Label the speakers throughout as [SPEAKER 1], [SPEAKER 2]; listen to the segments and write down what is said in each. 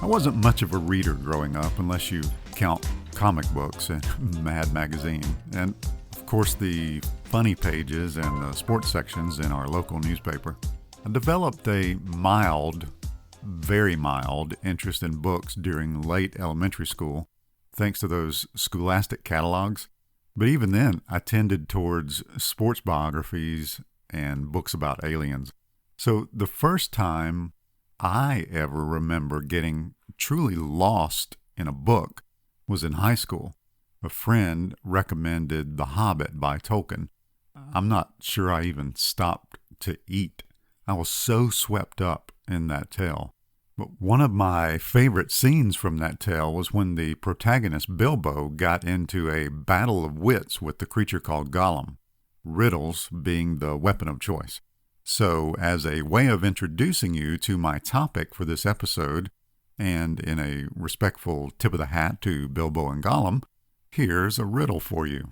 [SPEAKER 1] I wasn't much of a reader growing up unless you count comic books and Mad Magazine, and of course the funny pages and the sports sections in our local newspaper. I developed a very mild interest in books during late elementary school, thanks to those scholastic catalogs. But even then, I tended towards sports biographies and books about aliens. So the first time I ever remember getting truly lost in a book was in high school. A friend recommended The Hobbit by Tolkien. I'm not sure I even stopped to eat. I was so swept up in that tale. But one of my favorite scenes from that tale was when the protagonist Bilbo got into a battle of wits with the creature called Gollum, riddles being the weapon of choice. So, as a way of introducing you to my topic for this episode, and in a respectful tip of the hat to Bilbo and Gollum, here's a riddle for you.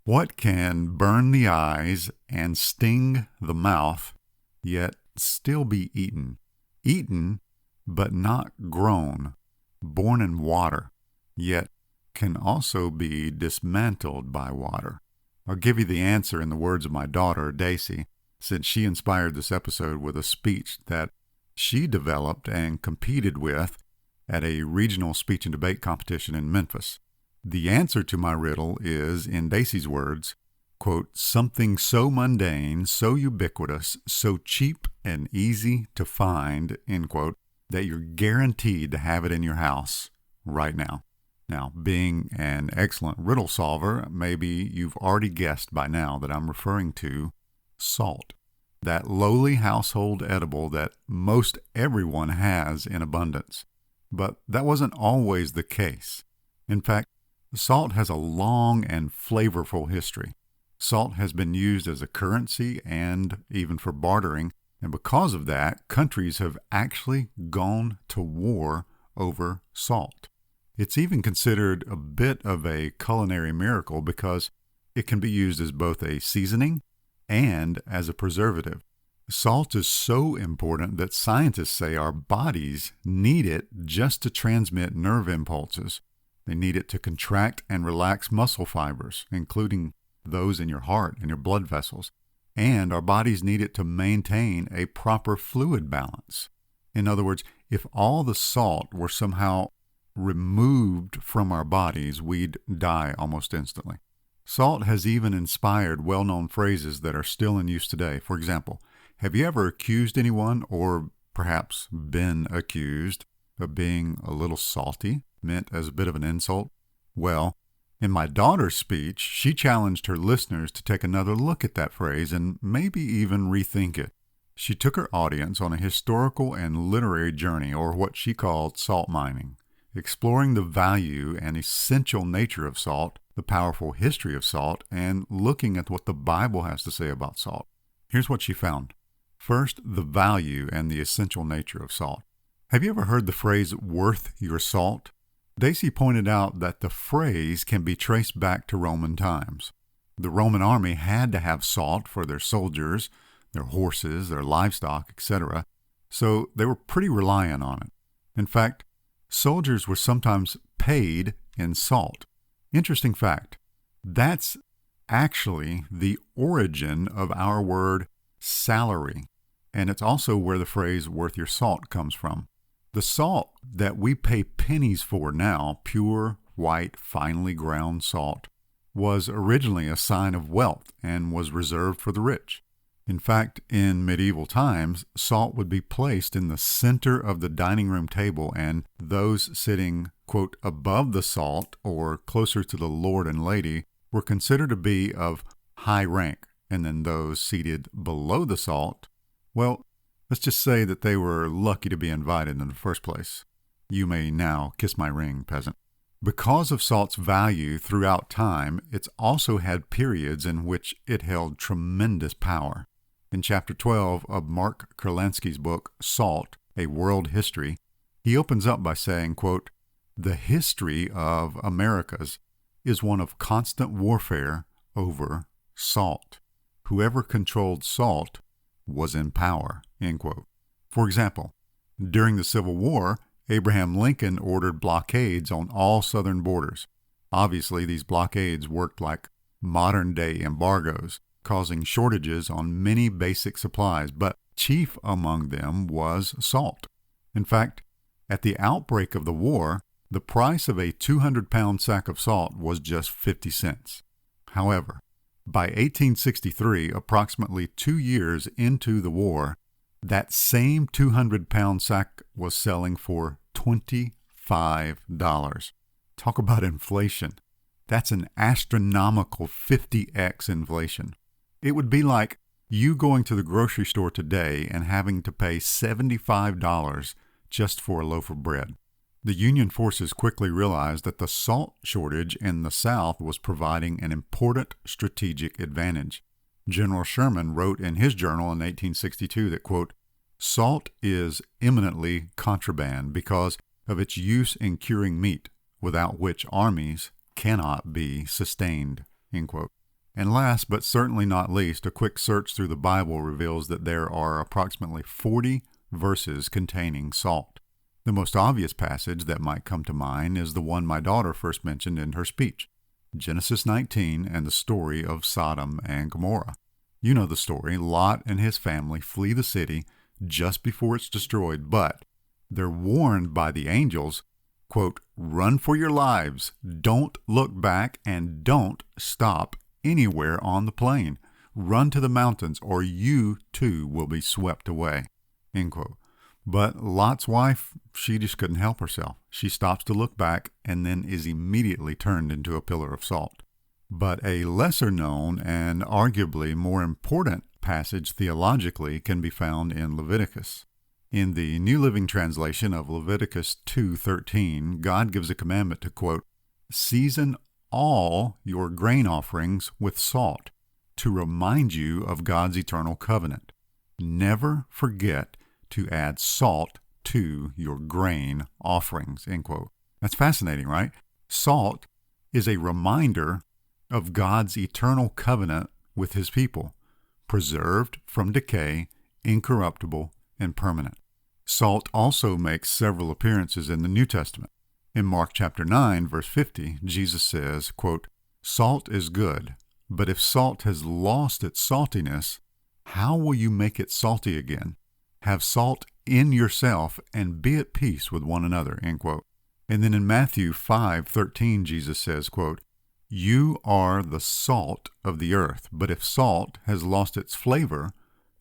[SPEAKER 1] What can burn the eyes and sting the mouth, yet still be eaten? Eaten, but not grown, born in water, yet can also be dismantled by water. I'll give you the answer in the words of my daughter, Daisy, since she inspired this episode with a speech that she developed and competed with at a regional speech and debate competition in Memphis. The answer to my riddle is, in Daisy's words, quote, something so mundane, so ubiquitous, so cheap and easy to find, end quote, that you're guaranteed to have it in your house right now. Now, being an excellent riddle solver, maybe you've already guessed by now that I'm referring to salt, that lowly household edible that most everyone has in abundance. But that wasn't always the case. In fact, salt has a long and flavorful history. Salt has been used as a currency and even for bartering, and because of that, countries have actually gone to war over salt. It's even considered a bit of a culinary miracle because it can be used as both a seasoning and as a preservative. Salt is so important that scientists say our bodies need it just to transmit nerve impulses. They need it to contract and relax muscle fibers, including those in your heart and your blood vessels. And our bodies need it to maintain a proper fluid balance. In other words, if all the salt were somehow removed from our bodies, we'd die almost instantly. Salt has even inspired well-known phrases that are still in use today. For example, have you ever accused anyone, or perhaps been accused, of being a little salty, meant as a bit of an insult? Well, in my daughter's speech, she challenged her listeners to take another look at that phrase and maybe even rethink it. She took her audience on a historical and literary journey, or what she called salt mining, exploring the value and essential nature of salt, the powerful history of salt, and looking at what the Bible has to say about salt. Here's what she found. First, the value and the essential nature of salt. Have you ever heard the phrase, worth your salt? Daisy pointed out that the phrase can be traced back to Roman times. The Roman army had to have salt for their soldiers, their horses, their livestock, etc., so they were pretty reliant on it. In fact, soldiers were sometimes paid in salt. Interesting fact, that's actually the origin of our word salary, and it's also where the phrase worth your salt comes from. The salt that we pay pennies for now, pure, white, finely ground salt, was originally a sign of wealth and was reserved for the rich. In fact, in medieval times, salt would be placed in the center of the dining room table, and those sitting, quote, above the salt or closer to the lord and lady were considered to be of high rank, and then those seated below the salt, well, let's just say that they were lucky to be invited in the first place. You may now kiss my ring, peasant. Because of salt's value throughout time, it's also had periods in which it held tremendous power. In chapter 12 of Mark Kurlansky's book, Salt, A World History, he opens up by saying, quote, the history of Americas is one of constant warfare over salt. Whoever controlled salt was in power, end quote. For example, during the Civil War, Abraham Lincoln ordered blockades on all southern borders. Obviously, these blockades worked like modern-day embargoes, causing shortages on many basic supplies, but chief among them was salt. In fact, at the outbreak of the war, the price of a 200-pound sack of salt was just 50 cents. However, by 1863, approximately 2 years into the war, that same 200-pound sack was selling for $25. Talk about inflation. That's an astronomical 50x inflation. It would be like you going to the grocery store today and having to pay $75 just for a loaf of bread. The Union forces quickly realized that the salt shortage in the South was providing an important strategic advantage. General Sherman wrote in his journal in 1862 that, quote, "Salt is eminently contraband because of its use in curing meat, without which armies cannot be sustained," end quote. And last but certainly not least, a quick search through the Bible reveals that there are approximately 40 verses containing salt. The most obvious passage that might come to mind is the one my daughter first mentioned in her speech, Genesis 19 and the story of Sodom and Gomorrah. You know the story. Lot and his family flee the city just before it's destroyed, but they're warned by the angels, quote, "Run for your lives, don't look back, and don't stop anywhere on the plain. Run to the mountains, or you too will be swept away," end quote. But Lot's wife, she just couldn't help herself. She stops to look back and then is immediately turned into a pillar of salt. But a lesser known and arguably more important passage theologically can be found in Leviticus. In the New Living Translation of Leviticus 2:13, God gives a commandment to, quote, "Season all your grain offerings with salt, to remind you of God's eternal covenant. Never forget to add salt to your grain offerings," end quote. That's fascinating, right? Salt is a reminder of God's eternal covenant with his people, preserved from decay, incorruptible, and permanent. Salt also makes several appearances in the New Testament. In Mark chapter 9, verse 50, Jesus says, quote, "Salt is good, but if salt has lost its saltiness, how will you make it salty again? Have salt in yourself and be at peace with one another," end quote. And then in Matthew 5:13, Jesus says, quote, "You are the salt of the earth, but if salt has lost its flavor,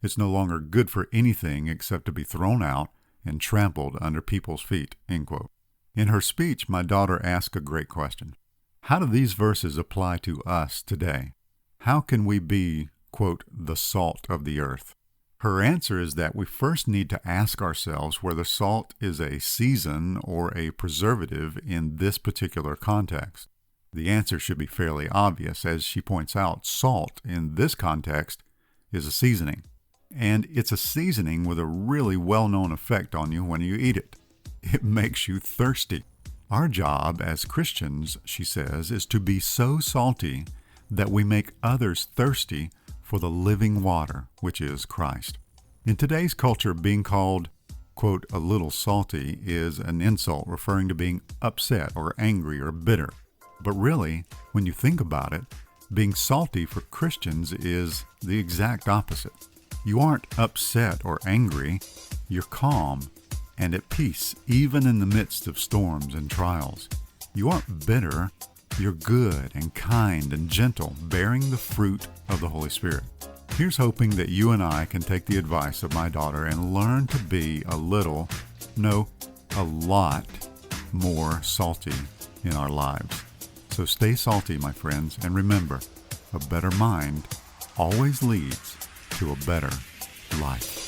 [SPEAKER 1] it's no longer good for anything except to be thrown out and trampled under people's feet," end quote. In her speech, my daughter asked a great question. How do these verses apply to us today? How can we be, quote, "the salt of the earth"? Her answer is that we first need to ask ourselves whether salt is a season or a preservative in this particular context. The answer should be fairly obvious. As she points out, salt in this context is a seasoning. And it's a seasoning with a really well-known effect on you when you eat it. It makes you thirsty. Our job as Christians, she says, is to be so salty that we make others thirsty for the living water, which is Christ. In today's culture, being called, quote, "a little salty" is an insult referring to being upset or angry or bitter. But really, when you think about it, being salty for Christians is the exact opposite. You aren't upset or angry. You're calm and at peace, even in the midst of storms and trials. You aren't bitter. You're good and kind and gentle, bearing the fruit of the Holy Spirit. Here's hoping that you and I can take the advice of my daughter and learn to be a little, no, a lot more salty in our lives. So stay salty, my friends, and remember, a better mind always leads to a better life.